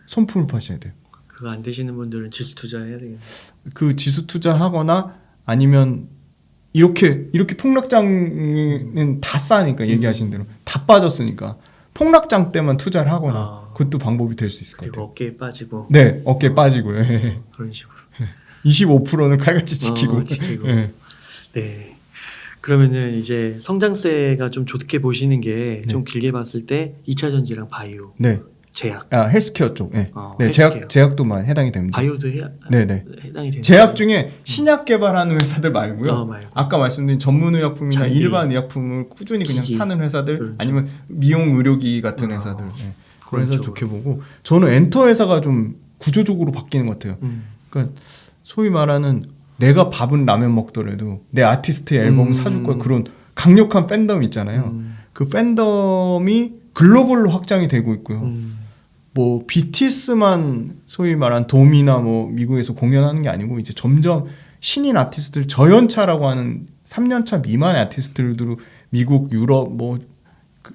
손품을 파셔야 돼요. 그거 안 되시는 분들은 지수 투자해야 되겠네요. 그 지수 투자하거나 아니면 이렇게 폭락장은 다 싸니까 얘기하신 대로 다 빠졌으니까 폭락장 때만 투자를 하거나 그것도 방법이 될 수 있을 것 같아요. 그리고 어깨에 빠지고. 네, 어깨에 빠지고요. 그런 식으로. 25%는 칼같이 지키고. 네. 네. 그러면은 이제 성장세가 좀 좋게 보시는 게 좀 길게 봤을 때 2차 전지랑 바이오, 네. 제약. 헬스케어 쪽. 네. 네, 헬스케어. 제약도 해당이 됩니다. 바이오도 네네. 해당이 되는. 제약 중에 신약 개발하는 회사들 말고요. 말고. 아까 말씀드린 전문 의약품이나 장비, 일반 의약품을 꾸준히 그냥 기기. 사는 회사들 그렇죠. 아니면 미용 의료기 같은 회사들. 네. 그런 회사 그런 좋게 보고 저는 엔터 회사가 좀 구조적으로 바뀌는 것 같아요. 그러니까 소위 말하는 내가 밥은 라면 먹더라도 내 아티스트의 앨범을 사줄 거야 그런 강력한 팬덤 있잖아요. 그 팬덤이 글로벌로 확장이 되고 있고요. 뭐 BTS만 소위 말한 돔이나 뭐 미국에서 공연하는 게 아니고 이제 점점 신인 아티스트들 저연차라고 하는 3년차 미만의 아티스트들도 미국, 유럽, 뭐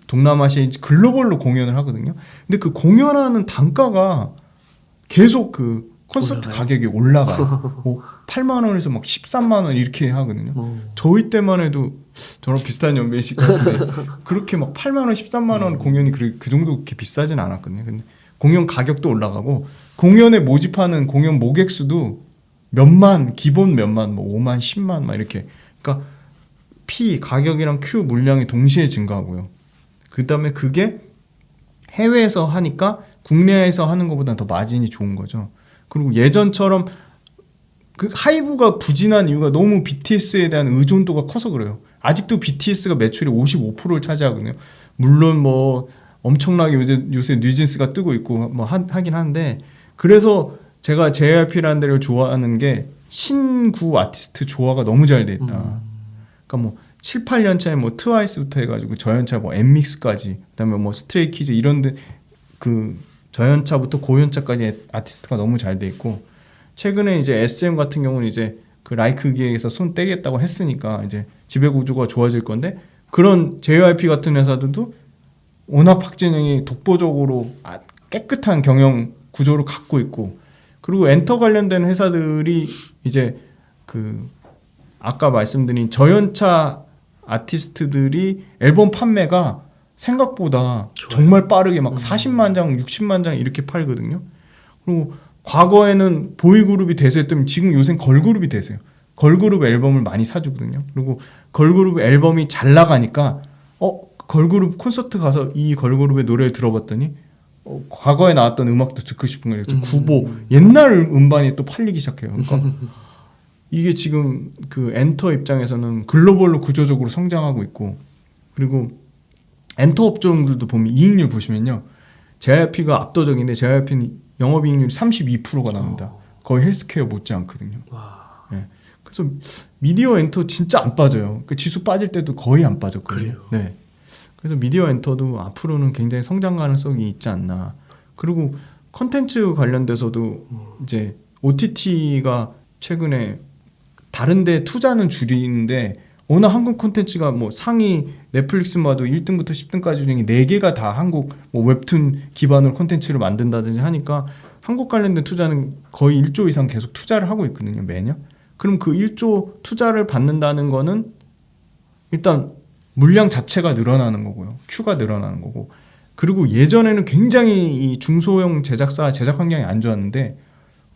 동남아시아 글로벌로 공연을 하거든요. 근데 그 공연하는 단가가 계속 그 콘서트 올라가요? 가격이 올라가요. 뭐 8만 원에서 막 13만 원 이렇게 하거든요. 저희 때만 해도 저랑 비슷한 연배이실 것 같은데 그렇게 막 8만 원, 13만 원 공연이 그 정도 그렇게 비싸진 않았거든요. 근데 공연 가격도 올라가고 공연에 모집하는 공연 모객 수도 몇만, 기본 몇만, 뭐 5만, 10만 막 이렇게. 그러니까 P 가격이랑 Q 물량이 동시에 증가하고요. 그다음에 그게 해외에서 하니까 국내에서 하는 것보다 더 마진이 좋은 거죠. 그리고 예전처럼 그 하이브가 부진한 이유가 너무 BTS에 대한 의존도가 커서 그래요. 아직도 BTS가 매출의 55%를 차지하거든요. 물론 뭐 엄청나게 요새 뉴진스가 뜨고 있고 뭐 하긴 하는데 그래서 제가 JYP라는 데를 좋아하는 게 신구 아티스트 조화가 너무 잘 돼 있다. 그러니까 뭐 7, 8년 차에 뭐 트와이스부터 해가지고 저연차 뭐 엠믹스까지 그다음에 뭐 스트레이키즈 이런데 그 저연차부터 고연차까지 아티스트가 너무 잘 돼 있고 최근에 이제 SM 같은 경우는 이제 그 라이크 기획에서 손 떼겠다고 했으니까 이제 지배 구조가 좋아질 건데 그런 JYP 같은 회사들도 워낙 박진영이 독보적으로 깨끗한 경영 구조를 갖고 있고 그리고 엔터 관련된 회사들이 이제 그 아까 말씀드린 저연차 아티스트들이 앨범 판매가 생각보다 좋아요. 정말 빠르게 막 40만 장, 60만 장 이렇게 팔거든요. 그리고 과거에는 보이그룹이 대세였다면 지금 요새는 걸그룹이 대세요. 걸그룹 앨범을 많이 사주거든요. 그리고 걸그룹 앨범이 잘 나가니까 걸그룹 콘서트 가서 이 걸그룹의 노래를 들어봤더니 과거에 나왔던 음악도 듣고 싶은 거예요. 구보 옛날 음반이 또 팔리기 시작해요. 그러니까 이게 지금 그 엔터 입장에서는 글로벌로 구조적으로 성장하고 있고 그리고 엔터 업종들도 보면 이익률 보시면요. JYP가 압도적인데 JYP는 영업이익률이 32%가 나옵니다. 거의 헬스케어 못지 않거든요. 네. 그래서 미디어 엔터 진짜 안 빠져요. 그 지수 빠질 때도 거의 안 빠졌거든요. 네. 그래서 미디어 엔터도 앞으로는 굉장히 성장 가능성이 있지 않나. 그리고 컨텐츠 관련돼서도 이제 OTT가 최근에 다른데 투자는 줄이는데 어느 한국 콘텐츠가 뭐 상위 넷플릭스마도 1등부터 10등까지 중에 4개가 다 한국 뭐 웹툰 기반으로 콘텐츠를 만든다든지 하니까 한국 관련된 투자는 거의 1조 이상 계속 투자를 하고 있거든요, 매년. 그럼 그 1조 투자를 받는다는 거는 일단 물량 자체가 늘어나는 거고요. 큐가 늘어나는 거고. 그리고 예전에는 굉장히 이 중소형 제작사 제작 환경이 안 좋았는데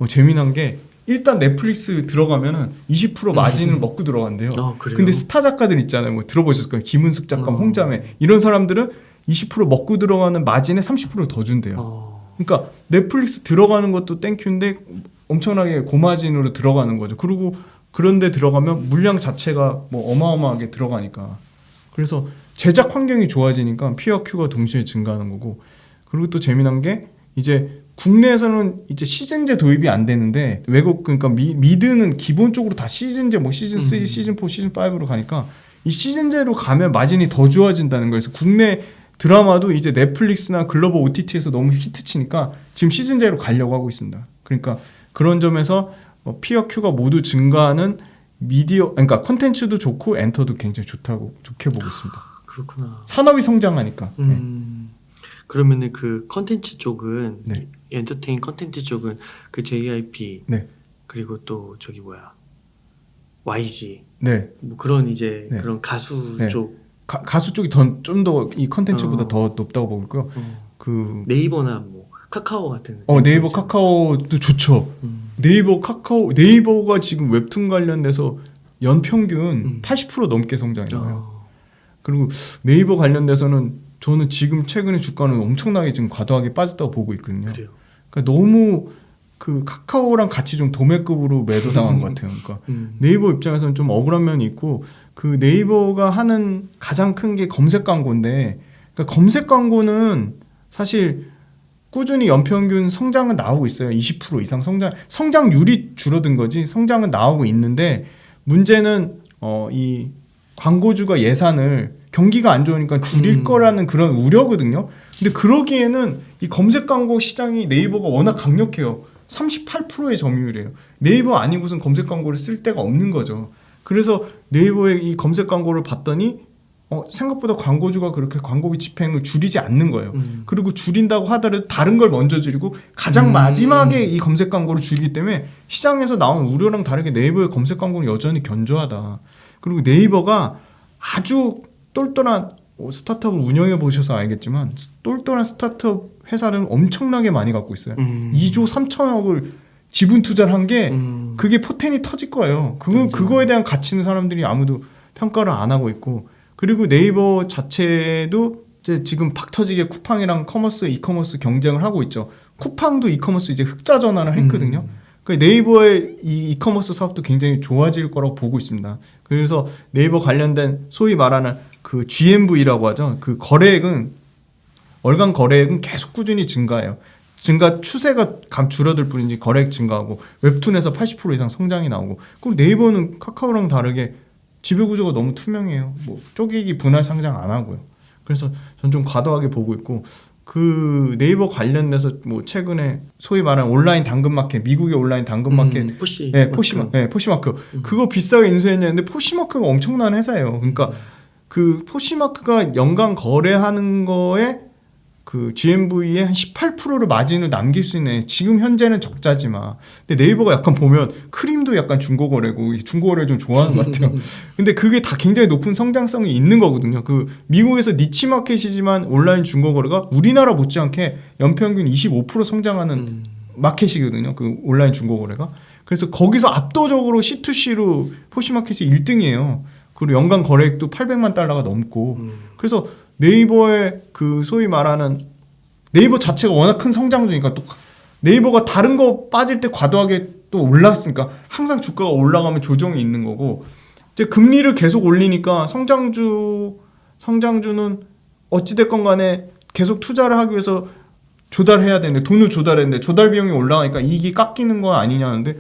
재미난 게 일단 넷플릭스 들어가면은 20% 마진을 먹고 들어간대요. 근데 스타 작가들 있잖아요. 뭐 들어보셨을 거예요. 김은숙 작가, 홍자매 이런 사람들은 20% 먹고 들어가는 마진에 30% 더 준대요. 그러니까 넷플릭스 들어가는 것도 땡큐인데 엄청나게 고마진으로 들어가는 거죠. 그리고 그런데 들어가면 물량 자체가 뭐 어마어마하게 들어가니까 그래서 제작 환경이 좋아지니까 P와 Q가 동시에 증가하는 거고 그리고 또 재미난 게 이제 국내에서는 이제 시즌제 도입이 안 되는데 외국 그러니까 미드는 기본적으로 다 시즌제 뭐 시즌 3, 시즌 4, 시즌 5로 가니까 이 시즌제로 가면 마진이 더 좋아진다는 거예요. 그래서 국내 드라마도 이제 넷플릭스나 글로벌 OTT에서 너무 히트치니까 지금 시즌제로 가려고 하고 있습니다. 그러니까 그런 점에서 P와 Q가 모두 증가하는 미디어 그러니까 콘텐츠도 좋고 엔터도 굉장히 좋게 보고 있습니다. 그렇구나. 산업이 성장하니까. 그러면은 그 컨텐츠 쪽은 네. 엔터테인 컨텐츠 쪽은 그 JYP 네. 그리고 또 저기 뭐야 YG 네. 뭐 그런 이제 네. 그런 가수 네. 쪽 가수 쪽이 좀 더 이 컨텐츠보다 더 높다고 보고 있고요. 그 네이버나 뭐 카카오 같은 네이버 있잖아요. 카카오도 좋죠. 네이버가 지금 웹툰 관련돼서 연평균 80% 넘게 성장해 나와요. 그리고 네이버 관련돼서는 저는 지금 최근에 주가는 엄청나게 지금 과도하게 빠졌다고 보고 있거든요. 그래요. 그러니까 너무 그 카카오랑 같이 좀 도매급으로 매도당한 것 같아요. 그러니까 네이버 입장에서는 좀 억울한 면이 있고 그 네이버가 하는 가장 큰 게 검색 광고인데 그러니까 검색 광고는 사실 꾸준히 연평균 성장은 나오고 있어요. 20% 이상 성장률이 줄어든 거지 성장은 나오고 있는데 문제는 이 광고주가 예산을 경기가 안 좋으니까 줄일 거라는 그런 우려거든요. 근데 그러기에는 이 검색 광고 시장이 네이버가 워낙 강력해요. 38%의 점유율이에요. 네이버 아니고선 검색 광고를 쓸 데가 없는 거죠. 그래서 네이버의 이 검색 광고를 봤더니 생각보다 광고주가 그렇게 광고비 집행을 줄이지 않는 거예요. 그리고 줄인다고 하더라도 다른 걸 먼저 줄이고 가장 마지막에 이 검색 광고를 줄이기 때문에 시장에서 나온 우려랑 다르게 네이버의 검색 광고는 여전히 견조하다. 그리고 네이버가 아주 똘똘한 스타트업을 운영해 보셔서 알겠지만 똘똘한 스타트업 회사를 엄청나게 많이 갖고 있어요. 2조 3천억을 지분 투자를 한 게 그게 포텐이 터질 거예요. 그거에 대한 가치는 사람들이 아무도 평가를 안 하고 있고 그리고 네이버 자체도 이제 지금 팍 터지게 쿠팡이랑 이커머스 경쟁을 하고 있죠. 쿠팡도 이커머스 이제 흑자 전환을 했거든요. 네이버의 이 이커머스 사업도 굉장히 좋아질 거라고 보고 있습니다. 그래서 네이버 관련된 소위 말하는 그 GMV라고 하죠. 그 거래액은 월간 거래액은 계속 꾸준히 증가해요. 증가 추세가 줄어들 뿐이지 거래액 증가하고 웹툰에서 80% 이상 성장이 나오고 그리고 네이버는 카카오랑 다르게 지배구조가 너무 투명해요. 뭐 쪼개기 분할 상장 안 하고요. 그래서 전 좀 과도하게 보고 있고 그 네이버 관련돼서 뭐 최근에 소위 말하는 온라인 당근마켓 미국의 온라인 당근마켓 포시마크 그거 비싸게 인수했는데 포시마크가 엄청난 회사예요. 그러니까 그 포시마크가 연간 거래하는 거에 그 GMV의 한 18%를 마진을 남길 수 있는 지금 현재는 적자지만 근데 네이버가 약간 보면 크림도 약간 중고거래고 중고거래를 좀 좋아하는 것 같아요. 근데 그게 다 굉장히 높은 성장성이 있는 거거든요. 그 미국에서 니치 마켓이지만 온라인 중고거래가 우리나라 못지않게 연평균 25% 성장하는 마켓이거든요. 그 온라인 중고거래가. 그래서 거기서 압도적으로 C2C로 포시마켓이 1등이에요. 그리고 연간 거래액도 800만 달러가 넘고 그래서 네이버의 그 소위 말하는 네이버 자체가 워낙 큰 성장주니까 또 네이버가 다른 거 빠질 때 과도하게 또 올랐으니까 항상 주가가 올라가면 조정이 있는 거고 이제 금리를 계속 올리니까 성장주는 어찌됐건 간에 계속 투자를 하기 위해서 조달해야 되는데 돈을 조달해야 되는데 조달 비용이 올라가니까 이익이 깎이는 거 아니냐는데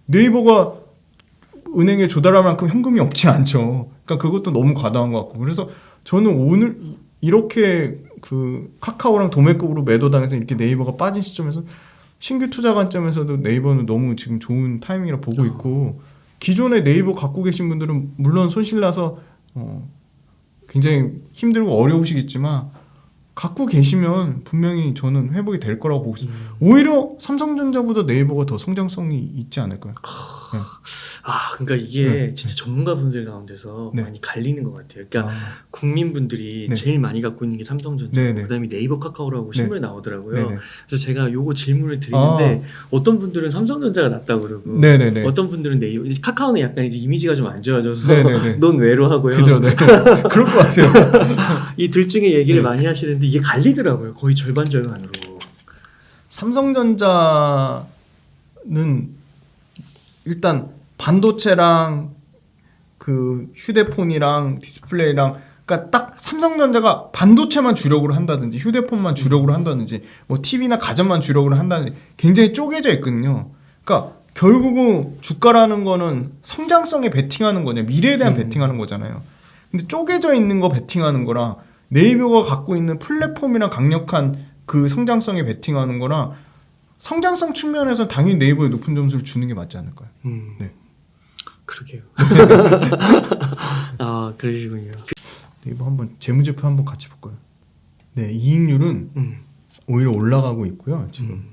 네이버가 은행에 조달할 만큼 현금이 없지 않죠. 그러니까 그것도 너무 과도한 것 같고 그래서 저는 오늘 이렇게 그 카카오랑 도매급으로 매도당해서 이렇게 네이버가 빠진 시점에서 신규 투자 관점에서도 네이버는 너무 지금 좋은 타이밍이라 보고 있고 기존에 네이버 갖고 계신 분들은 물론 손실나서 굉장히 힘들고 어려우시겠지만 갖고 계시면 분명히 저는 회복이 될 거라고 보고 있습니다. 오히려 삼성전자보다 네이버가 더 성장성이 있지 않을까요? 네. 그러니까 이게 진짜 전문가분들 가운데서 많이 갈리는 것 같아요. 그러니까 국민분들이 제일 많이 갖고 있는 게 삼성전자, 그다음에 네이버 카카오라고 신문에 나오더라고요. 그래서 제가 요거 질문을 드리는데 어떤 분들은 삼성전자가 낫다고 그러고 어떤 분들은 네이버, 카카오는 약간 이제 이미지가 좀 안 좋아져서 넌 왜로 하고요. 그죠, 그럴 것 같아요. 이 둘 중에 얘기를 많이 하시는데 이게 갈리더라고요. 거의 절반으로. 삼성전자는 일단 반도체랑 그 휴대폰이랑 디스플레이랑 그러니까 딱 삼성전자가 반도체만 주력으로 한다든지 휴대폰만 주력으로 한다든지 뭐 TV나 가전만 주력으로 한다든지 굉장히 쪼개져 있거든요. 그러니까 결국은 주가라는 거는 성장성에 베팅하는 거냐 미래에 대한 베팅하는 거잖아요. 근데 쪼개져 있는 거 베팅하는 거랑 네이버가 갖고 있는 플랫폼이랑 강력한 그 성장성에 베팅하는 거랑 성장성 측면에서 당연히 네이버에 높은 점수를 주는 게 맞지 않을까요? 네. 그러게요. 그러시군요. 네이버 한번 재무제표 한번 같이 볼까요? 네, 이익률은 오히려 올라가고 있고요. 지금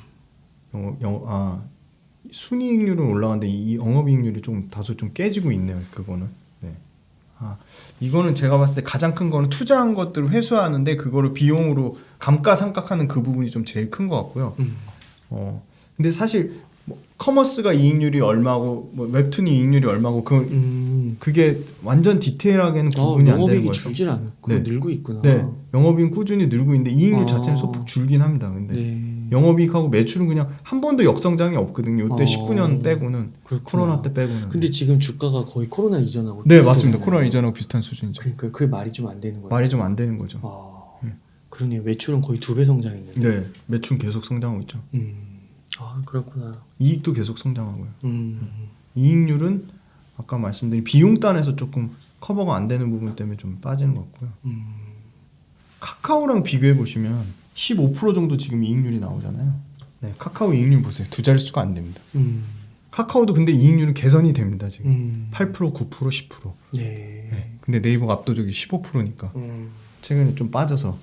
순이익률은 올라가는데 이 영업이익률이 좀 다소 좀 깨지고 있네요. 그거는. 네. 이거는 제가 봤을 때 가장 큰 거는 투자한 것들을 회수하는데 그거를 비용으로 감가상각하는 그 부분이 좀 제일 큰 것 같고요. 근데 사실 뭐 커머스가 이익률이 얼마고 뭐 웹툰이 이익률이 얼마고 그게 완전 디테일하게는 구분이 안 되는 거예요. 영업이익이 줄질 않고 늘고 있구나. 네, 영업이익 꾸준히 늘고 있는데 이익률 자체는 소폭 줄긴 합니다. 근데 영업이익하고 매출은 그냥 한 번도 역성장이 없거든요. 이때 19년 빼고는 그렇구나. 코로나 때 빼고는. 근데 지금 주가가 거의 코로나 이전하고 네 맞습니다. 코로나 이전하고 비슷한 수준이죠. 그러니까 그게 말이 좀 안 되는 거예요. 말이 좀 안 되는 거죠. 그러네요. 매출은 거의 2배 성장했는데. 네, 매출은 계속 성장하고 있죠. 그렇구나. 이익도 계속 성장하고요. 이익률은 아까 말씀드린 비용단에서 조금 커버가 안 되는 부분 때문에 좀 빠지는 것 같고요. 카카오랑 비교해 보시면 15% 정도 지금 이익률이 나오잖아요. 네, 카카오 이익률 보세요. 두 자릿수가 안 됩니다. 카카오도 근데 이익률은 개선이 됩니다. 지금 8%, 9%, 10%. 네, 근데 네이버가 압도적이 15%니까 최근에 좀 빠져서.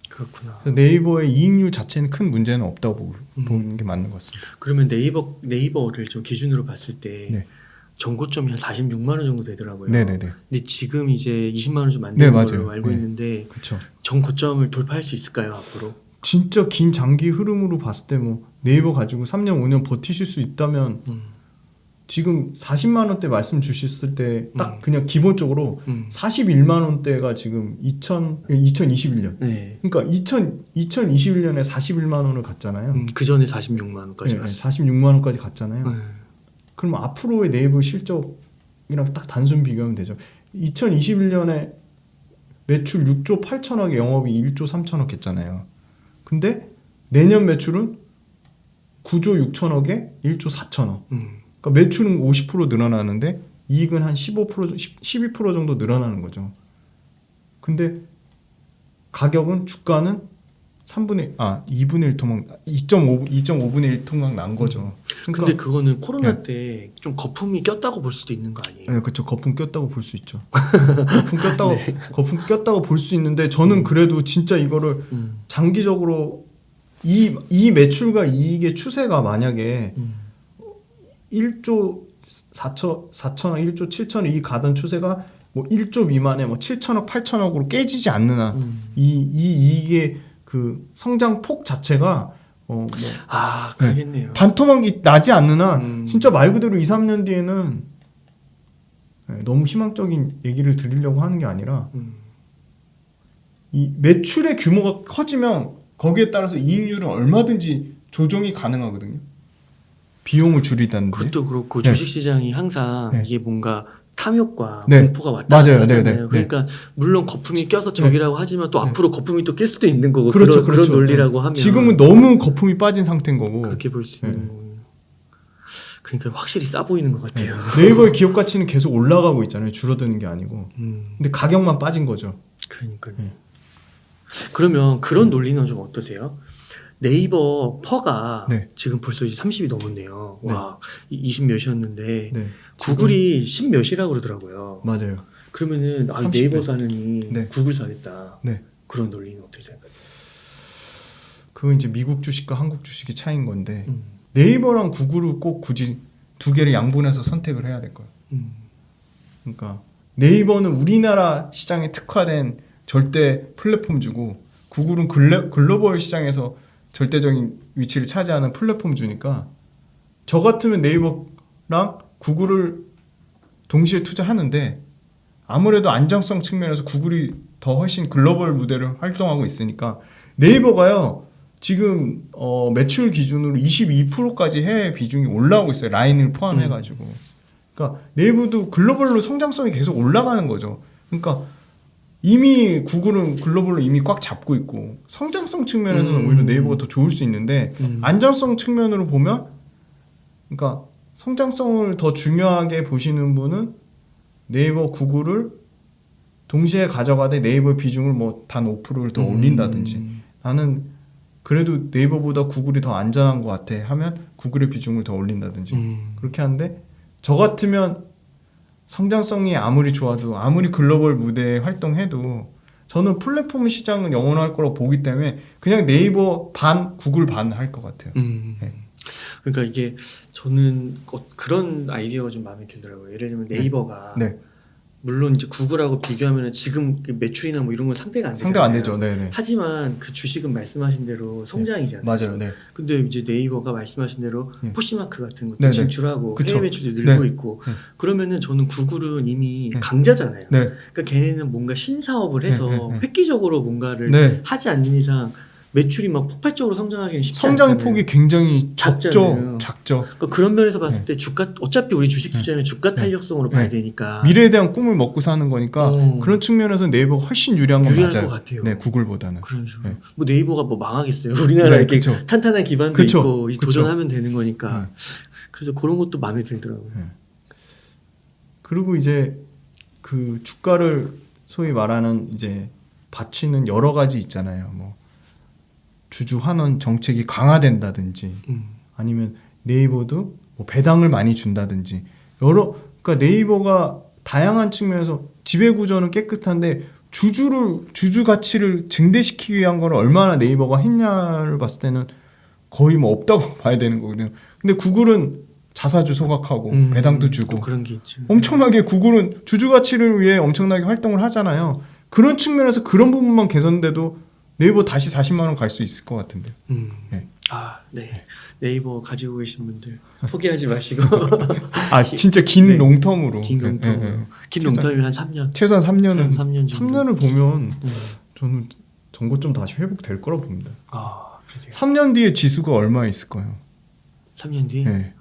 그렇구나. 그래서 네이버의 이익률 자체는 큰 문제는 없다고 보는 게 맞는 것 같습니다. 그러면 네이버를 좀 기준으로 봤을 때 전고점이 한 46만 원 정도 되더라고요. 네네네. 근데 지금 이제 20만 원 좀 안 되는 걸로 알고 있는데 그쵸. 전고점을 돌파할 수 있을까요 앞으로? 진짜 긴 장기 흐름으로 봤을 때 뭐 네이버 가지고 3년 5년 버티실 수 있다면 지금 40만 원대 말씀 주셨을 때 딱 그냥 기본적으로 41만 원대가 지금 2021년. 네. 그러니까 2021년에 41만 원을 갔잖아요. 그 전에 46만 원까지 갔어요. 46만 원까지 갔잖아요. 그럼 앞으로의 네이버 실적이랑 딱 단순 비교하면 되죠. 2021년에 매출 6조 8천억에 영업이 1조 3천억 했잖아요. 근데 내년 매출은 9조 6천억에 1조 4천억. 그러니까 매출은 50% 늘어나는데 이익은 한 15%, 12% 정도 늘어나는 거죠. 근데 가격은 주가는 2분의 1 토막 2.5분의 1 토막 난 거죠. 그러니까, 근데 그거는 코로나 때 좀 거품이 꼈다고 볼 수도 있는 거 아니에요? 네, 그렇죠. 거품 꼈다고 볼 수 있죠. 거품 꼈다고 볼 수 있는데 저는 그래도 진짜 이거를 장기적으로 이 매출과 이익의 추세가 만약에 1조 4천억, 1조 7천억 이 가던 추세가 뭐 1조 미만에 뭐 7천억, 8천억으로 깨지지 않는 한 이익의 그 성장 폭 자체가 그러겠네요. 반토막이 나지 않는 한 진짜 말 그대로 2, 3년 뒤에는 너무 희망적인 얘기를 드리려고 하는 게 아니라 이 매출의 규모가 커지면 거기에 따라서 이익률은 얼마든지 조정이 가능하거든요. 비용을 줄이다든지. 그것도 그렇고 주식시장이 항상 이게 뭔가 탐욕과 네. 공포가 왔다 갔다 하잖아요. 그러니까 물론 거품이 껴서 적이라고 하지만 또 앞으로 거품이 또 낄 수도 있는 거고 그런 논리라고 하면 지금은 너무 거품이 빠진 상태인 거고 그렇게 볼 수 있는 거고 그러니까 확실히 싸 보이는 것 같아요. 네이버의 기업 가치는 계속 올라가고 있잖아요. 줄어드는 게 아니고 근데 가격만 빠진 거죠. 그러니까요. 그러면 그런 논리는 좀 어떠세요? 네이버 퍼가 지금 벌써 이제 30이 넘었네요. 와, 20 몇이었는데 구글이 10 몇이라고 그러더라고요. 맞아요. 그러면은 네이버 사느니 구글 사겠다. 그런 논리는 어떻게 생각하세요? 그건 이제 미국 주식과 한국 주식의 차이인 건데 네이버랑 구글을 꼭 굳이 두 개를 양분해서 선택을 해야 될 거예요. 그러니까 네이버는 우리나라 시장에 특화된 절대 플랫폼주고 구글은 글로벌 시장에서 절대적인 위치를 차지하는 플랫폼주니까 저 같으면 네이버랑 구글을 동시에 투자하는데 아무래도 안정성 측면에서 구글이 더 훨씬 글로벌 무대를 활동하고 있으니까 네이버가요 지금 매출 기준으로 22%까지 해외 비중이 올라오고 있어요. 라인을 포함해가지고. 그러니까 네이버도 글로벌로 성장성이 계속 올라가는 거죠. 그러니까 이미 구글은 글로벌로 이미 꽉 잡고 있고 성장성 측면에서는 오히려 네이버가 더 좋을 수 있는데 안정성 측면으로 보면 그러니까 성장성을 더 중요하게 보시는 분은 네이버, 구글을 동시에 가져가되 네이버 비중을 뭐 단 5%를 더 올린다든지 나는 그래도 네이버보다 구글이 더 안전한 것 같아 하면 구글의 비중을 더 올린다든지 그렇게 하는데 저 같으면 성장성이 아무리 좋아도 아무리 글로벌 무대에 활동해도 저는 플랫폼 시장은 영원할 거라고 보기 때문에 그냥 네이버 반, 구글 반 할 것 같아요. 네. 그러니까 이게 저는 그런 아이디어가 좀 마음에 들더라고요. 예를 들면 네이버가 네. 물론 이제 구글하고 비교하면 지금 매출이나 뭐 이런 건 상대가 안 되잖아요. 상대가 안 되죠. 네네. 하지만 그 주식은 말씀하신 대로 성장이잖아요. 맞아요. 네. 근데 이제 네이버가 말씀하신 대로 포시마크 같은 것도 네네. 진출하고 그쵸. 해외 매출도 늘고 네. 있고 네. 그러면은 저는 구글은 이미 네. 강자잖아요. 네. 그러니까 걔네는 뭔가 신사업을 해서 네. 획기적으로 뭔가를 네. 하지 않는 이상 매출이 막 폭발적으로 성장하기는 쉽지 성장의 않잖아요. 폭이 굉장히 작잖아요. 작죠. 그러니까 그런 면에서 봤을 때 주가 어차피 우리 주식 투자는 주가 탄력성으로 봐야 되니까 미래에 대한 꿈을 먹고 사는 거니까 그런 측면에서 네이버가 훨씬 유리한 건 유리할 맞아요. 것 같아요. 네, 구글보다는. 그런 식으로. 네. 뭐 네이버가 뭐 망하겠어요. 우리나라 네, 이렇게 그쵸. 탄탄한 기반도 그쵸. 있고 그쵸. 도전하면 되는 거니까. 그래서 그런 것도 마음에 들더라고요. 그리고 이제 그 주가를 소위 말하는 이제 받치는 여러 가지 있잖아요. 뭐 주주 환원 정책이 강화된다든지 아니면 네이버도 뭐 배당을 많이 준다든지 그러니까 네이버가 다양한 측면에서 지배 구조는 깨끗한데 주주 가치를 증대시키기 위한 거는 얼마나 네이버가 했냐를 봤을 때는 거의 뭐 없다고 봐야 되는 거거든요. 근데 구글은 자사주 소각하고 배당도 주고 그런 게 있죠. 엄청나게 구글은 주주 가치를 위해 엄청나게 활동을 하잖아요. 그런 측면에서 그런 부분만 개선돼도 네이버 다시 40만 원 갈 수 있을 것 같은데. 네. 아, 네. 네이버 가지고 계신 분들 포기하지 마시고. 아, 진짜 긴 네. 롱텀으로. 긴 롱텀으로. 긴 롱텀이면 한 3년. 최소한 3년은 3년 정도. 3년을 보면 저는 전고점 다시 회복될 거라고 봅니다. 아, 그러세요. 3년 뒤에 지수가 얼마 있을 거예요? 3년 뒤에? 네.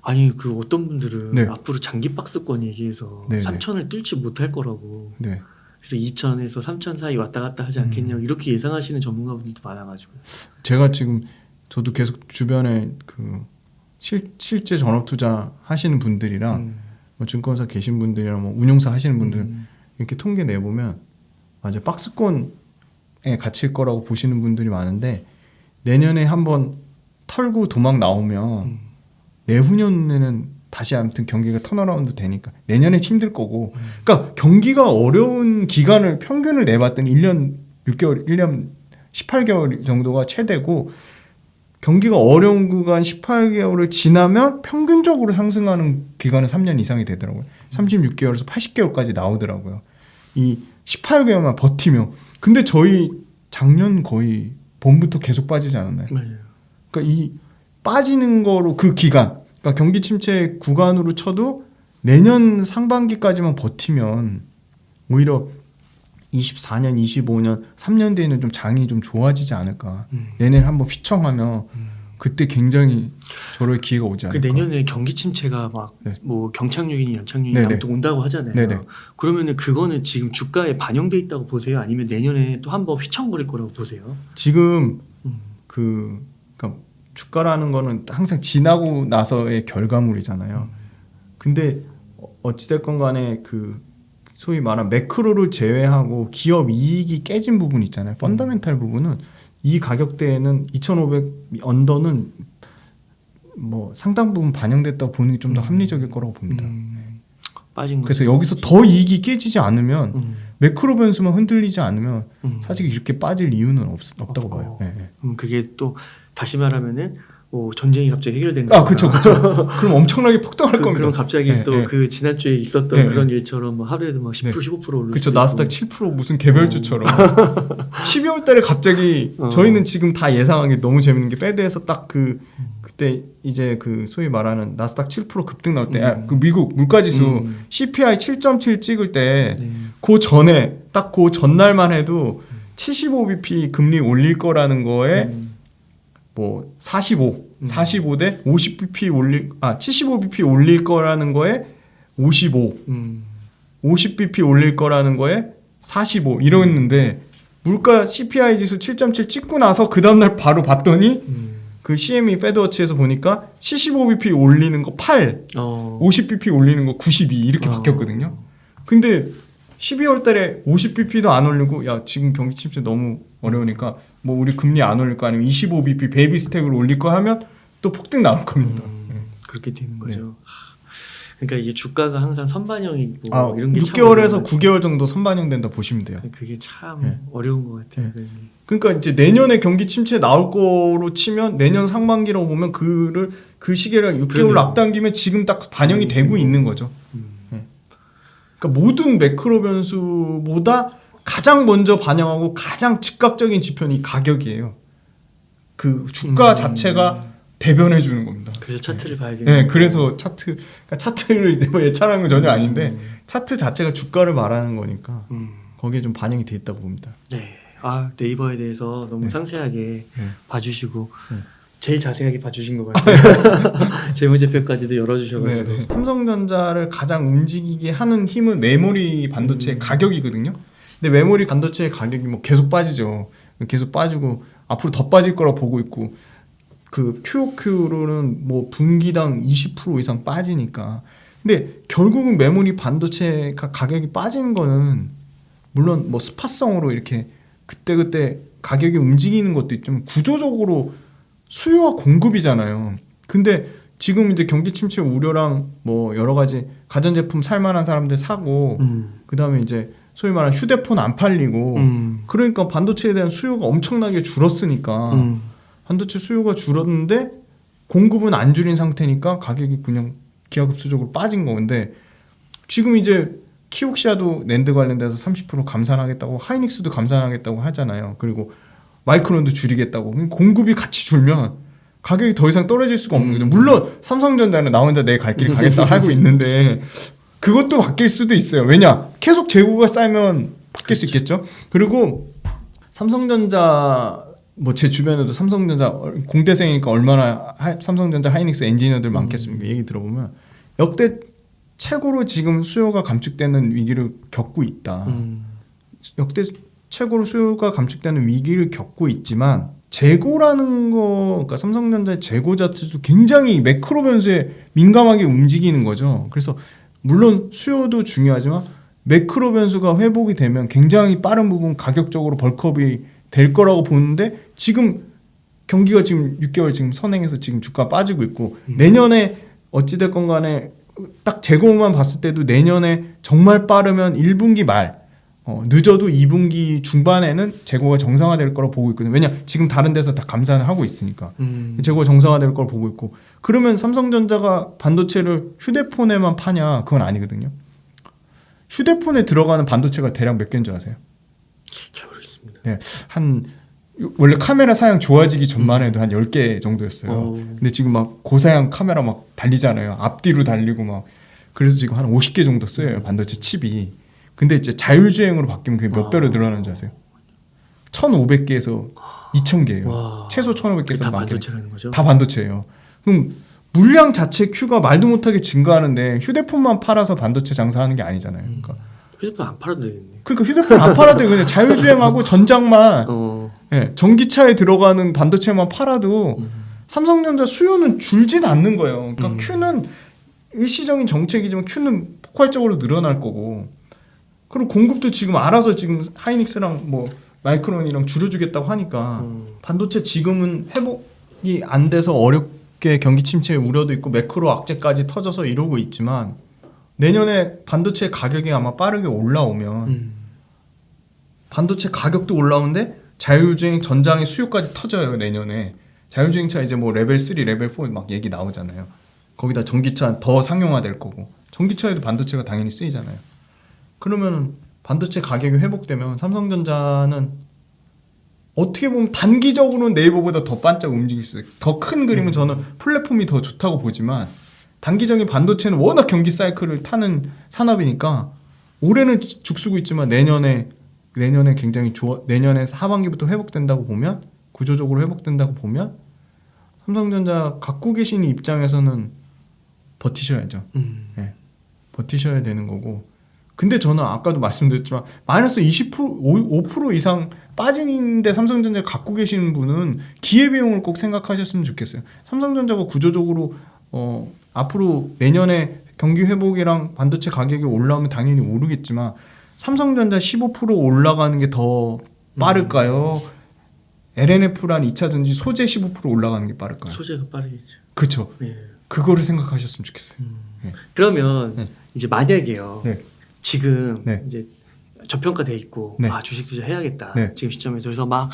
아니 그 어떤 분들은 네. 앞으로 장기 박스권 얘기해서 네네. 3천을 뚫지 못할 거라고. 네. 그래서 2천에서 3천 사이 왔다 갔다 하지 않겠냐 이렇게 예상하시는 전문가분들도 많아가지고. 제가 지금 저도 계속 주변에 그 실제 전업 투자 하시는 분들이랑 뭐 증권사 계신 분들이랑 뭐 운용사 하시는 분들 이렇게 통계 내보면 맞아 박스권에 갇힐 거라고 보시는 분들이 많은데 내년에 한번 털고 도망 나오면 내후년에는 다시 아무튼 경기가 턴어라운드 되니까 내년에 힘들 거고 그러니까 경기가 어려운 기간을 평균을 내봤더니 1년 6개월 1년 18개월 정도가 최대고 경기가 어려운 구간 18개월을 지나면 평균적으로 상승하는 기간은 3년 이상이 되더라고요. 36개월에서 80개월까지 나오더라고요. 이 18개월만 버티면 근데 저희 작년 거의 봄부터 계속 빠지지 않았나요? 맞아요. 그러니까 이 빠지는 거로 그 기간 그러니까 경기 침체 구간으로 쳐도 내년 상반기까지만 버티면 오히려 24년, 25년, 3년 뒤에는 좀 장이 좀 좋아지지 않을까. 내년에 한번 휘청하면 그때 굉장히 저럴 기회가 오지 않을까. 그 내년에 경기 침체가 막 뭐 경착륙이니 연착륙이니 아무튼 온다고 하잖아요. 네네. 그러면은 그거는 지금 주가에 반영돼 있다고 보세요? 아니면 내년에 또 한번 휘청거릴 거라고 보세요? 지금 그러니까 주가라는 거는 항상 지나고 나서의 결과물이잖아요. 근데 어찌됐건 간에 그 소위 말한 매크로를 제외하고 기업 이익이 깨진 부분 있잖아요. 펀더멘탈 부분은 이 가격대에는 2,500 언더는 뭐 상당 부분 반영됐다고 보는 게 좀 더 합리적일 거라고 봅니다. 빠진 그래서 여기서 더 이익이 깨지지 않으면 매크로 변수만 흔들리지 않으면 사실 이렇게 빠질 이유는 없다고 봐요. 네. 그게 또 다시 말하면은 뭐 전쟁이 갑자기 해결된다. 아, 그렇죠. 그럼 엄청나게 폭등할 겁니다. 그럼 갑자기 또 그 지난주에 있었던 그런 일처럼 뭐 하루에도 막 10% 15% 오르고. 그렇죠. 나스닥 7% 무슨 개별주처럼 12월 달에 갑자기 저희는 지금 다 예상한 게 너무 재밌는 게 페드에서 딱 그때 이제 그 소위 말하는 나스닥 7% 급등 나올 때 그 미국 물가지수 CPI 7.7 찍을 때 그 전에 딱 그 전날만 해도 75bp 금리 올릴 거라는 거에 뭐 45대 50bp 75bp 올릴 거라는 거에 55, 50bp 올릴 거라는 거에 45 이러는데 물가 CPI 지수 7.7 찍고 나서 그 다음날 바로 봤더니 그 CME 페드워치에서 보니까 75bp 올리는 거 8, 50bp 올리는 거 92 이렇게 바뀌었거든요. 근데 12월 달에 50bp도 안 올리고 야 지금 경기 침체 너무 어려우니까 뭐 우리 금리 안 올릴 거 아니면 25bp 베이비 스텝을 올릴 거 하면 또 폭등 나올 겁니다. 그렇게 되는 거죠. 그러니까 이게 주가가 항상 선반영이고 이런 게 6개월에서 9개월 정도 선반영된다 보시면 돼요. 그게 참 어려운 것 같아요. 그러니까 이제 내년에 경기 침체 나올 거로 치면 내년 상반기라고 보면 그 시기를 6개월 앞당기면 지금 딱 반영이 되고 있는 거죠. 그러니까 모든 매크로 변수보다 가장 먼저 반영하고 가장 즉각적인 지표는 이 가격이에요. 그 주가 자체가 대변해 주는 겁니다. 그래서 차트를 봐야 되는. 네, 그래서 그러니까 차트를 예찬하는 건 전혀 아닌데 차트 자체가 주가를 말하는 거니까 거기에 좀 반영이 돼 있다고 봅니다. 네. 네이버에 대해서 너무 상세하게 봐주시고 제일 자세하게 봐주신 것 같아요. 재무제표까지도 열어주셔가지고. 삼성전자를 가장 움직이게 하는 힘은 메모리 반도체 가격이거든요. 근데 메모리 반도체 가격이 뭐 계속 빠지죠. 계속 빠지고 앞으로 더 빠질 거라 보고 있고 그 QOQ로는 뭐 분기당 20% 이상 빠지니까. 근데 결국은 메모리 반도체 가격이 빠지는 거는 물론 뭐 스팟성으로 이렇게 그때 가격이 움직이는 것도 있지만 구조적으로 수요와 공급이잖아요. 근데 지금 이제 경기 침체 우려랑 뭐 여러 가지 가전제품 살만한 사람들 사고 그다음에 이제 소위 말하는 휴대폰 안 팔리고 그러니까 반도체에 대한 수요가 엄청나게 줄었으니까 반도체 수요가 줄었는데 공급은 안 줄인 상태니까 가격이 그냥 기하급수적으로 빠진 건데 지금 이제 키옥시아도 낸드 관련돼서 30% 감산하겠다고 하이닉스도 감산하겠다고 하잖아요. 그리고 마이크론도 줄이겠다고. 공급이 같이 줄면 가격이 더 이상 떨어질 수가 없는 거죠. 물론 삼성전자는 나 혼자 내 갈 길 가겠다 하고 있는데 그것도 바뀔 수도 있어요. 왜냐? 계속 재고가 쌓이면 바뀔 수 있겠죠. 그리고 삼성전자 뭐 제 주변에도 삼성전자 공대생이니까 얼마나 삼성전자 하이닉스 엔지니어들 많겠습니까? 얘기 들어보면 역대 최고로 지금 수요가 감축되는 위기를 겪고 있다. 역대 최고로 수요가 감축되는 위기를 겪고 있지만 재고라는 거, 그러니까 삼성전자의 재고 자체도 굉장히 매크로 변수에 민감하게 움직이는 거죠. 그래서 물론 수요도 중요하지만 매크로 변수가 회복이 되면 굉장히 빠른 부분 가격적으로 벌크업이 될 거라고 보는데 지금 경기가 지금 6개월 지금 선행해서 지금 주가 빠지고 있고 내년에 어찌됐건 간에 딱 재고만 봤을 때도 내년에 정말 빠르면 1분기 말 늦어도 2분기 중반에는 재고가 정상화될 거라고 보고 있거든요. 왜냐 지금 다른 데서 다 감산을 하고 있으니까 재고가 정상화될 걸 보고 있고 그러면 삼성전자가 반도체를 휴대폰에만 파냐 그건 아니거든요. 휴대폰에 들어가는 반도체가 대략 몇 개인 줄 아세요? 잘 모르겠습니다. 네, 원래 카메라 사양 좋아지기 전만 해도 한 10개 정도였어요. 근데 지금 막 고사양 카메라 막 달리잖아요. 앞뒤로 달리고 막 그래서 지금 한 50개 정도 쓰여요. 반도체 칩이. 근데 이제 자율주행으로 바뀌면 그게 몇 배로 늘어나는 줄 아세요? 1,500개에서 2,000개예요. 최소 1,500개에서 다 반도체라는 거죠? 다 반도체예요. 그럼 물량 자체 큐가 말도 못하게 증가하는데 휴대폰만 팔아서 반도체 장사하는 게 아니잖아요. 그러니까 휴대폰 안 팔아도 되겠네. 그러니까 휴대폰 안 팔아도 그냥 자율주행하고 전장만 전기차에 들어가는 반도체만 팔아도 삼성전자 수요는 줄진 않는 거예요. 그러니까 큐는 일시적인 정책이지만 큐는 폭발적으로 늘어날 거고 그리고 공급도 지금 알아서 지금 하이닉스랑 뭐 마이크론이랑 줄여주겠다고 하니까 반도체 지금은 회복이 안 돼서 어렵게 경기 침체 우려도 있고 매크로 악재까지 터져서 이러고 있지만 내년에 반도체 가격이 아마 빠르게 올라오면 반도체 가격도 올라오는데 자율주행 전장의 수요까지 터져요. 내년에 자율주행차 이제 뭐 레벨 3, 레벨 4 막 얘기 나오잖아요. 거기다 전기차 더 상용화될 거고 전기차에도 반도체가 당연히 쓰이잖아요. 그러면 반도체 가격이 회복되면 삼성전자는 어떻게 보면 단기적으로는 네이버보다 더 반짝 움직일 수 있어요. 더 큰 그림은 저는 플랫폼이 더 좋다고 보지만 단기적인 반도체는 워낙 경기 사이클을 타는 산업이니까 올해는 죽쓰고 있지만 내년에 굉장히 내년에 하반기부터 회복된다고 보면 구조적으로 회복된다고 보면 삼성전자 갖고 계신 입장에서는 버티셔야죠. 네. 버티셔야 되는 거고 근데 저는 아까도 말씀드렸지만 마이너스 20% 5% 이상 빠지는데 삼성전자 갖고 계시는 분은 기회비용을 꼭 생각하셨으면 좋겠어요. 삼성전자가 구조적으로 앞으로 내년에 경기 회복이랑 반도체 가격이 올라오면 당연히 오르겠지만 삼성전자 15% 올라가는 게 더 빠를까요? LNF란 2차전지 소재 15% 올라가는 게 빠를까요? 소재가 빠르겠죠. 그렇죠. 예. 그거를 생각하셨으면 좋겠어요. 네. 그러면 네. 이제 만약에요. 네. 지금 네. 이제 저평가돼 있고 네. 주식 투자 해야겠다. 네. 지금 시점에서 그래서 막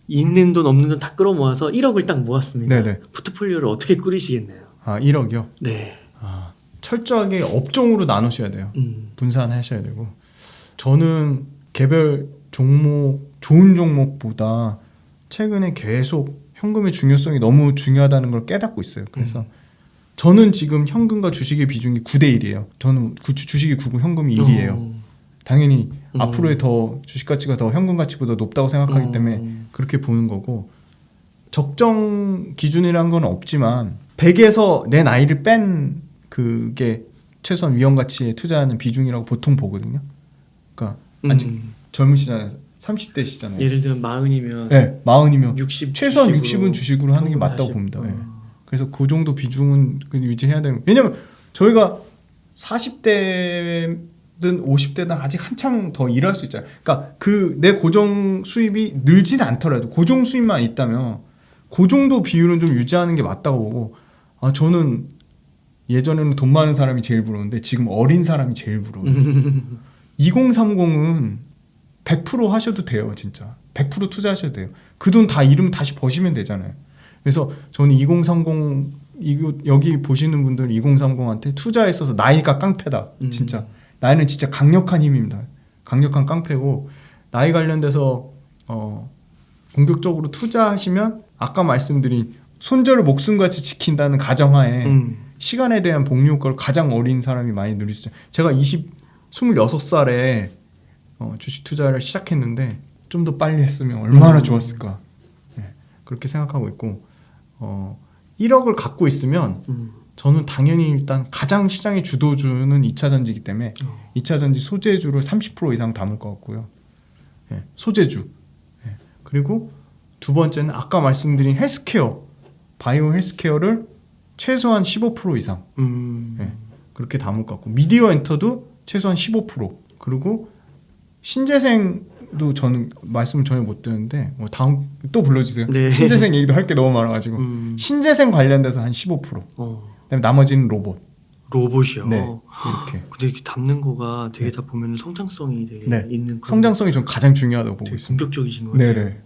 있는 돈 없는 돈 다 끌어모아서 1억을 딱 모았습니다. 네, 네. 포트폴리오를 어떻게 꾸리시겠나요? 1억이요? 네. 철저하게 업종으로 나누셔야 돼요. 분산하셔야 되고 저는 개별 종목 좋은 종목보다 최근에 계속 현금의 중요성이 너무 중요하다는 걸 깨닫고 있어요. 그래서 저는 지금 현금과 주식의 비중이 9대1이에요. 저는 주식이 9고 현금이 1이에요. 당연히 앞으로의 더 주식 가치가 더 현금 가치보다 높다고 생각하기 때문에 그렇게 보는 거고 적정 기준이란 건 없지만 100에서 내 나이를 뺀 그게 최소한 위험 가치에 투자하는 비중이라고 보통 보거든요. 그러니까 아직 젊으시잖아요. 30대시잖아요. 예를 들면 40이면 네, 40이면 60 최소한 주식으로, 60은 주식으로 하는 게 맞다고 40. 봅니다. 네. 그래서 그 정도 비중은 유지해야 되는. 왜냐면 저희가 40대든 50대든 아직 한창 더 일할 수 있잖아요. 그러니까 그 내 고정 수입이 늘진 않더라도 고정 수입만 있다면 그 정도 비율은 좀 유지하는 게 맞다고 보고 저는 예전에는 돈 많은 사람이 제일 부러운데 지금 어린 사람이 제일 부러워요. 2030은 100% 하셔도 돼요. 진짜 100% 투자하셔도 돼요. 그 돈 다 잃으면 다시 버시면 되잖아요. 그래서 저는 2030 여기 보시는 분들 2030한테 투자에 있어서 나이가 깡패다. 진짜 나이는 진짜 강력한 힘입니다. 강력한 깡패고 나이 관련돼서 공격적으로 투자하시면 아까 말씀드린 손자를 목숨같이 지킨다는 가정하에 시간에 대한 복리 효과를 가장 어린 사람이 많이 누릴 수 있어요. 제가 26살에 주식 투자를 시작했는데 좀 더 빨리 했으면 얼마나 좋았을까. 네, 그렇게 생각하고 있고 1억을 갖고 있으면 저는 당연히 일단 가장 시장의 주도주는 2차전지이기 때문에 2차전지 소재주를 30% 이상 담을 것 같고요. 네, 소재주. 네, 그리고 두 번째는 아까 말씀드린 헬스케어, 바이오 헬스케어를 최소한 15% 이상 네, 그렇게 담을 것 같고 미디어 엔터도 최소한 15% 그리고 신재생도 저는 말씀을 전혀 못 드렸는데 다음 또 불러주세요. 네. 신재생 얘기도 할 게 너무 많아가지고 신재생 관련돼서 한 15% 그다음에 나머지는 로봇이요. 네, 이렇게. 근데 이렇게 담는 거가 되게 다 보면 성장성이 되게 네. 있는 그런 성장성이 좀 가장 중요하다고 보고 되게 있습니다. 공격적이신 것 같아요. 네네. 네.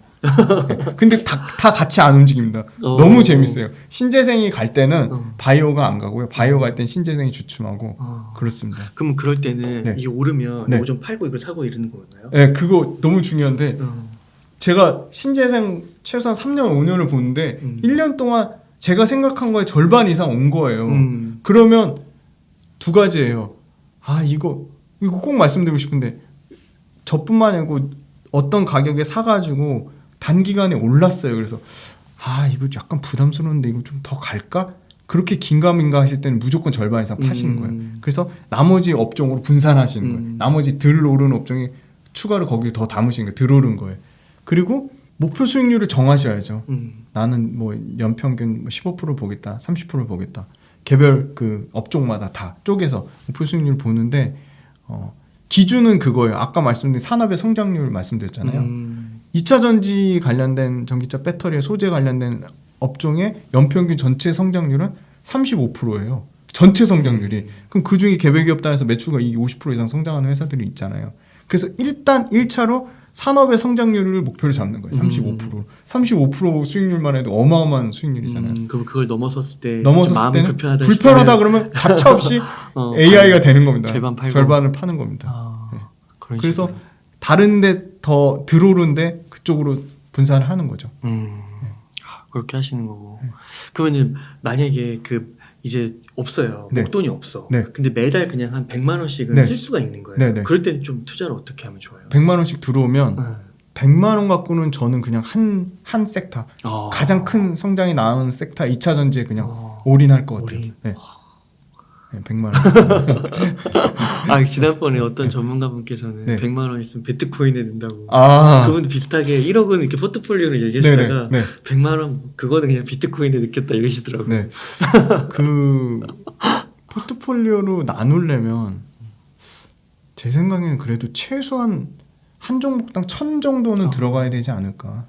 근데 다 같이 안 움직입니다. 너무 재밌어요. 신재생이 갈 때는 바이오가 안 가고요. 바이오 갈 땐 신재생이 주춤하고 그렇습니다. 그럼 그럴 때는 네. 이게 오르면 네. 이거 좀 팔고 이걸 사고 이러는 거였나요? 네, 그거 너무 중요한데 제가 신재생 최소한 3년 5년을 보는데 1년 동안 제가 생각한 거의 절반 이상 온 거예요. 그러면 두 가지예요. 이거 꼭 말씀드리고 싶은데 저뿐만 아니고 어떤 가격에 사가지고 단기간에 올랐어요. 그래서 이거 약간 부담스러운데 이거 좀 더 갈까? 그렇게 긴가민가 하실 때는 무조건 절반 이상 파시는 거예요. 그래서 나머지 업종으로 분산하시는 거예요. 나머지 덜 오른 업종에 추가로 거기에 더 담으시는 거예요. 덜 오른 거예요. 그리고 목표 수익률을 정하셔야죠. 나는 뭐 연평균 15% 보겠다, 30% 보겠다. 개별 그 업종마다 다 쪼개서 목표 수익률을 보는데 기준은 그거예요. 아까 말씀드린 산업의 성장률 말씀드렸잖아요. 2차 전지 관련된 전기차 배터리의 소재 관련된 업종의 연평균 전체 성장률은 35%예요. 전체 성장률이. 그럼 그중에 개별 기업 단에서 매출과 이익이 50% 이상 성장하는 회사들이 있잖아요. 그래서 일단 1차로 산업의 성장률을 목표로 잡는 거예요. 35%. 35% 수익률만 해도 어마어마한 수익률이잖아요. 그럼 그걸 넘어섰을 때 때는 불편하다, 불편하다 그러면 가차없이 AI가 되는 겁니다. 절반을 파는 겁니다. 네. 그래서 다른데 더 들어오는데 그쪽으로 분산을 하는 거죠. 그렇게 하시는 거고. 그러면 만약에 이제 없어요. 네. 목돈이 없어. 네. 근데 매달 그냥 한 100만 원씩은 네. 쓸 수가 있는 거예요. 네, 네. 그럴 때는 좀 투자를 어떻게 하면 좋아요? 100만 원씩 들어오면 100만 원 갖고는 저는 그냥 한 섹터 가장 큰 성장이 나오는 섹터 2차 전지에 그냥 올인할 것 같아요. 네. 네, 100만 원. 지난번에 어떤 전문가분께서는 네. 100만 원 있으면 비트코인에 넣는다고. 아. 그분도 비슷하게 1억은 이렇게 포트폴리오를 얘기하시다가 네. 100만 원 그거는 그냥 비트코인에 넣겠다 이러시더라고요. 네. 그 포트폴리오로 나누려면 제 생각에는 그래도 최소한 한 종목당 1000 정도는 들어가야 되지 않을까.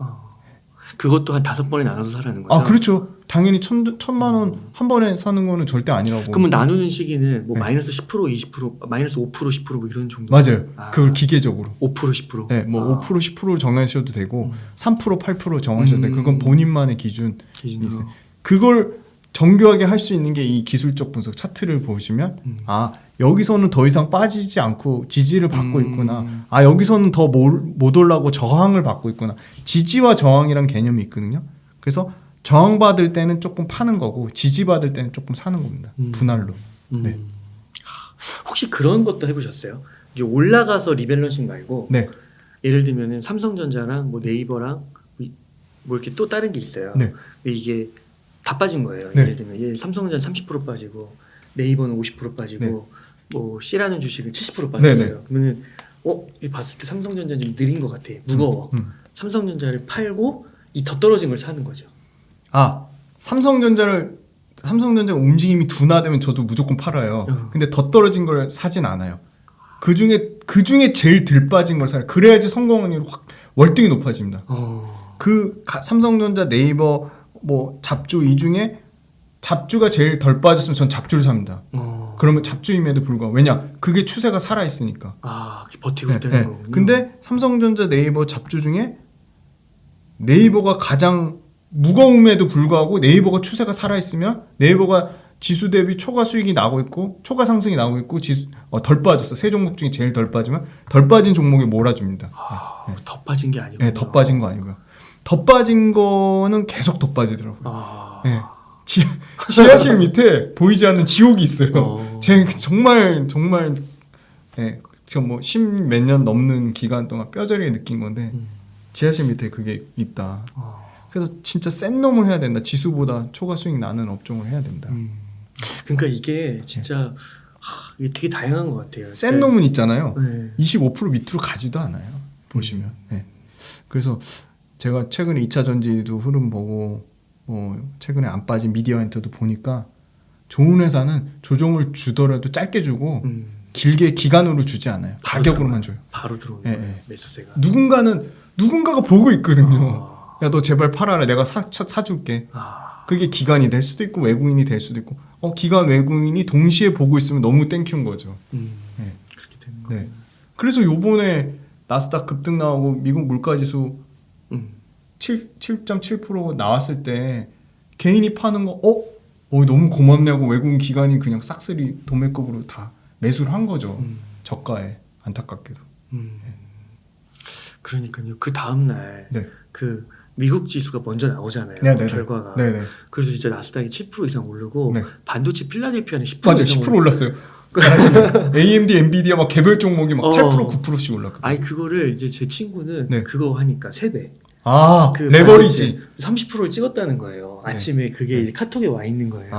그것도 한 5번에 나눠서 사라는 거죠? 그렇죠. 당연히 1,000만 원 한 번에 사는 거는 절대 아니라고. 그러면 나누는 시기는 뭐 네. 마이너스 10%, 20%, 마이너스 5%, 10%뭐 이런 정도. 맞아요. 그걸 기계적으로. 5%, 10%. 네, 뭐 5%, 10% 정하셔도 되고 3%, 8% 정하셔도 되고 그건 본인만의 기준이 있어요. 그걸 정교하게 할 수 있는 게 이 기술적 분석 차트를 보시면 아 여기서는 더 이상 빠지지 않고 지지를 받고 있구나. 아 여기서는 더 못 올라고 저항을 받고 있구나. 지지와 저항이란 개념이 있거든요. 그래서 저항받을 때는 조금 파는 거고 지지받을 때는 조금 사는 겁니다. 분할로. 네. 혹시 그런 것도 해보셨어요? 이게 올라가서 리밸런싱 말고 네. 예를 들면은 삼성전자랑 뭐 네이버랑 뭐 이렇게 또 다른 게 있어요. 네. 이게 다 빠진 거예요. 네. 예를 들면 삼성전자 30% 빠지고 네이버는 50% 빠지고 네. 뭐 C라는 주식은 70% 빠졌어요. 네, 네. 그러면은 이거 봤을 때 삼성전자 좀 느린 것 같아. 무거워. 삼성전자를 팔고 이 더 떨어진 걸 사는 거죠. 아 삼성전자 움직임이 둔화되면 저도 무조건 팔아요. 근데 더 떨어진 걸 사진 않아요. 그 중에 제일 덜 빠진 걸 사요. 그래야지 성공 확률이 확 월등히 높아집니다. 삼성전자, 네이버, 뭐 잡주 이 중에 잡주가 제일 덜 빠졌으면 전 잡주를 삽니다. 그러면 잡주임에도 불구하고 왜냐 그게 추세가 살아 있으니까. 버티고 있다는 거군요. 근데 삼성전자, 네이버 잡주 중에 네이버가 가장 무거움에도 불구하고 네이버가 추세가 살아있으면 네이버가 지수 대비 초과 수익이 나고 있고 초과 상승이 나고 있고 덜 빠졌어. 세 종목 중에 제일 덜 빠지면 덜 빠진 종목이 몰아줍니다. 더 빠진 게 아니고. 네, 더 빠진 거 아니고요. 더 빠진 거는 계속 더 빠지더라고요. 네. 지하실 밑에 보이지 않는 지옥이 있어요. 제가 정말 네, 지금 뭐 10몇 년 넘는 기간 동안 뼈저리게 느낀 건데 지하실 밑에 그게 있다. 그래서 진짜 센 놈을 해야 된다. 지수보다 초과 수익 나는 업종을 해야 된다. 그러니까 이게 진짜 이게 되게 다양한 것 같아요. 센 놈은 있잖아요. 네. 25% 밑으로 가지도 않아요. 보시면. 네. 그래서 제가 최근에 2차 전지도 흐름 보고 최근에 안 빠진 미디어엔터도 보니까 좋은 회사는 조정을 주더라도 짧게 주고 길게 기간으로 주지 않아요. 가격으로만 줘요. 바로 들어오는 네, 거예요. 네. 매수세가. 누군가가 보고 있거든요. 야, 너 제발 팔아라. 내가 사줄게. 그게 기관이 될 수도 있고 외국인이 될 수도 있고 기관 외국인이 동시에 보고 있으면 너무 땡큐인 거죠. 네. 그렇게 되는 거예요. 네. 그래서 요번에 나스닥 급등 나오고 미국 물가지수 7.7% 나왔을 때 개인이 파는 거 너무 고맙냐고 외국인 기관이 그냥 싹쓸이 도매급으로 다 매수를 한 거죠. 저가에 안타깝게도. 그러니까요. 그 다음 날 그 미국 지수가 먼저 나오잖아요. 네네네. 결과가. 네네. 그래서 진짜 나스닥이 7% 이상 오르고 반도체 필라델피아는 10% 맞아요. 이상 10% 올랐어요. AMD, 엔비디아 막 개별 종목이 막 8%, 9%씩 올랐거든요. 아니 그거를 이제 제 친구는 그거 하니까 3배. 그 레버리지 30%를 찍었다는 거예요. 아침에 그게 이제 카톡에 와 있는 거예요.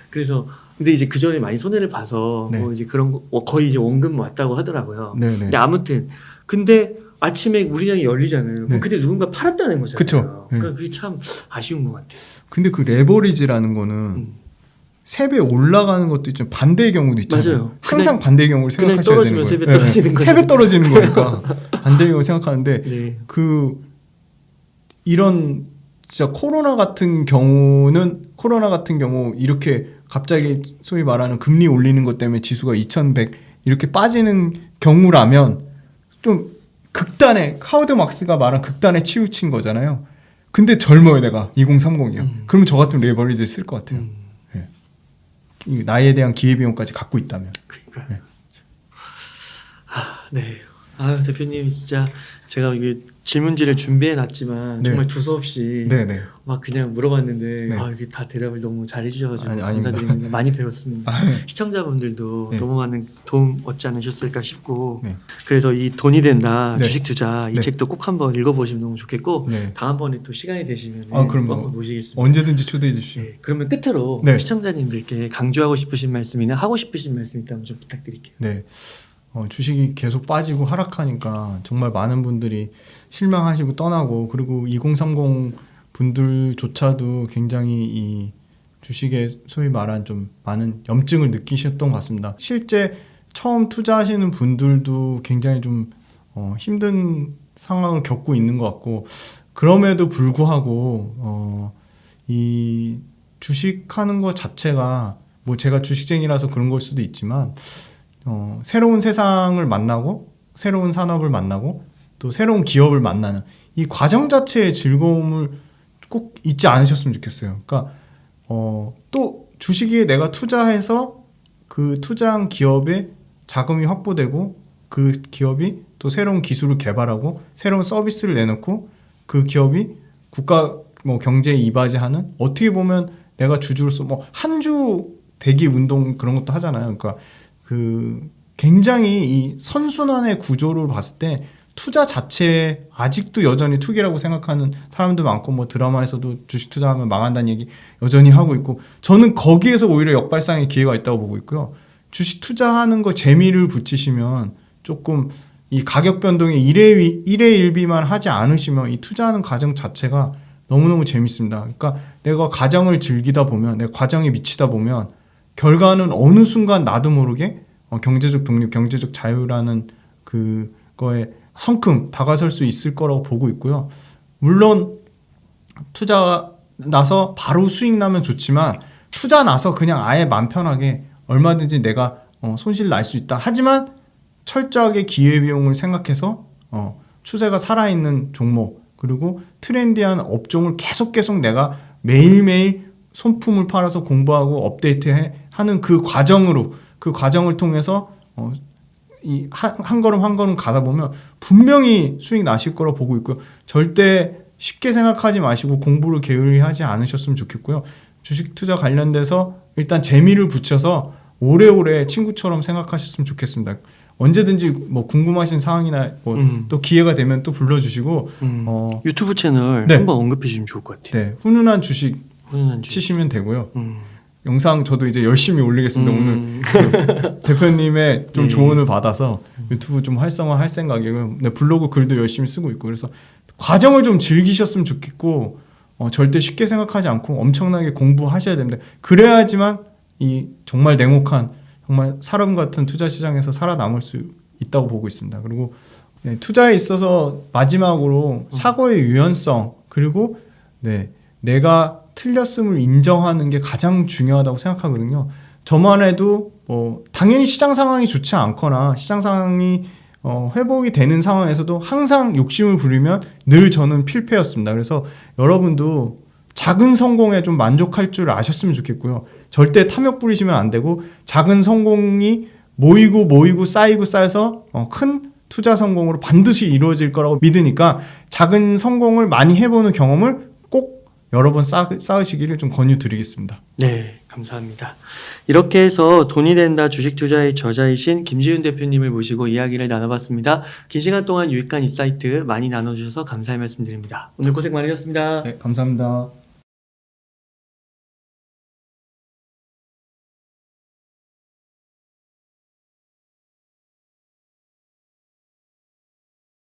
그래서 근데 이제 그 전에 많이 손해를 봐서 뭐 이제 그런 거 거의 이제 원금 왔다고 하더라고요. 근데 아무튼 근데 아침에 우리장이 열리잖아요. 그럼 그때 누군가 팔았다는 거잖아요. 그쵸. 그러니까 그게 참 아쉬운 것 같아요. 근데 그 레버리지라는 거는 3배 올라가는 것도 있지만 반대의 경우도 있잖아요. 맞아요. 항상 반대의 경우를 생각하셔야 되는 거예요. 3배 떨어지는 거예요. 3배 떨어지는 거니까 반대의 경우를 생각하는데 이런 진짜 코로나 같은 경우 이렇게 갑자기 소위 말하는 금리 올리는 것 때문에 지수가 2100 이렇게 빠지는 경우라면 좀 극단의 하워드 막스가 말한 극단에 치우친 거잖아요. 근데 젊어요 내가 2030이요. 그러면 저 같은 레버리지를 쓸 것 같아요. 나이에 대한 기회비용까지 갖고 있다면. 그러니까요. 네. 대표님 진짜 제가 이게 질문지를 준비해놨지만 정말 두서없이 막 그냥 물어봤는데 이게 다 대답을 너무 잘해주셔가지고 감사드립니다. 많이 배웠습니다. 시청자분들도 너무 많은 도움 얻지 않으셨을까 싶고 그래서 이 돈이 된다 주식 투자 이 책도 꼭 한번 읽어보시면 너무 좋겠고 다음번에 또 시간이 되시면 한번 모시겠습니다. 언제든지 초대해 주시죠. 그러면 끝으로 시청자님들께 강조하고 싶으신 말씀이나 하고 싶으신 말씀 있다면 좀 부탁드릴게요. 주식이 계속 빠지고 하락하니까 정말 많은 분들이 실망하시고 떠나고 그리고 2030 분들조차도 굉장히 이 주식에 소위 말한 좀 많은 염증을 느끼셨던 것 같습니다. 실제 처음 투자하시는 분들도 굉장히 좀 힘든 상황을 겪고 있는 것 같고 그럼에도 불구하고 이 주식하는 것 자체가 뭐 제가 주식쟁이라서 그런 걸 수도 있지만 새로운 세상을 만나고 새로운 산업을 만나고 또 새로운 기업을 만나는 이 과정 자체의 즐거움을 꼭 잊지 않으셨으면 좋겠어요. 그러니까 또 주식에 내가 투자해서 그 투자한 기업에 자금이 확보되고 그 기업이 또 새로운 기술을 개발하고 새로운 서비스를 내놓고 그 기업이 국가 뭐 경제에 이바지하는 어떻게 보면 내가 주주로서 뭐 한 주 대기 운동 그런 것도 하잖아요. 그러니까 그 굉장히 이 선순환의 구조를 봤을 때 투자 자체에 아직도 여전히 투기라고 생각하는 사람도 많고 뭐 드라마에서도 주식 투자하면 망한다는 얘기 여전히 하고 있고 저는 거기에서 오히려 역발상의 기회가 있다고 보고 있고요. 주식 투자하는 거 재미를 붙이시면 조금 이 가격 변동에 일회일비만 하지 않으시면 이 투자하는 과정 자체가 너무너무 재밌습니다. 그러니까 내가 과정을 즐기다 보면 내가 과정에 미치다 보면 결과는 어느 순간 나도 모르게 경제적 독립, 경제적 자유라는 그거에 성큼 다가설 수 있을 거라고 보고 있고요. 물론 투자 나서 바로 수익 나면 좋지만 투자 나서 그냥 아예 맘 편하게 얼마든지 내가 손실 날 수 있다. 하지만 철저하게 기회비용을 생각해서 추세가 살아있는 종목 그리고 트렌디한 업종을 계속 내가 매일매일 손품을 팔아서 공부하고 업데이트하는 그 과정을 통해서 이 한 걸음 한 걸음 가다 보면 분명히 수익 나실 거라고 보고 있고요. 절대 쉽게 생각하지 마시고 공부를 게을리하지 않으셨으면 좋겠고요. 주식 투자 관련돼서 일단 재미를 붙여서 오래오래 친구처럼 생각하셨으면 좋겠습니다. 언제든지 뭐 궁금하신 사항이나 뭐 또 기회가 되면 또 불러주시고 유튜브 채널 네. 한번 언급해 주시면 좋을 것 같아요. 네, 훈훈한 주식 치시면 되고요. 영상 저도 이제 열심히 올리겠습니다. 오늘 그 대표님의 좀 조언을 받아서 유튜브 좀 활성화할 생각이고요. 네, 블로그 글도 열심히 쓰고 있고 그래서 과정을 좀 즐기셨으면 좋겠고 절대 쉽게 생각하지 않고 엄청나게 공부하셔야 됩니다. 그래야지만 이 정말 냉혹한 정말 사람 같은 투자 시장에서 살아남을 수 있다고 보고 있습니다. 그리고 네, 투자에 있어서 마지막으로 사고의 유연성 그리고 내가 틀렸음을 인정하는 게 가장 중요하다고 생각하거든요. 저만 해도 당연히 시장 상황이 좋지 않거나 시장 상황이 회복이 되는 상황에서도 항상 욕심을 부리면 늘 저는 필패였습니다. 그래서 여러분도 작은 성공에 좀 만족할 줄 아셨으면 좋겠고요. 절대 탐욕 부리시면 안 되고 작은 성공이 모이고 쌓여서 큰 투자 성공으로 반드시 이루어질 거라고 믿으니까 작은 성공을 많이 해보는 경험을 꼭 여러 번 쌓으시기를 좀 권유드리겠습니다. 네, 감사합니다. 이렇게 해서 돈이 된다 주식 투자의 저자이신 김지윤 대표님을 모시고 이야기를 나눠봤습니다. 긴 시간 동안 유익한 인사이트 많이 나눠주셔서 감사의 말씀드립니다. 오늘 고생 많으셨습니다. 네, 감사합니다.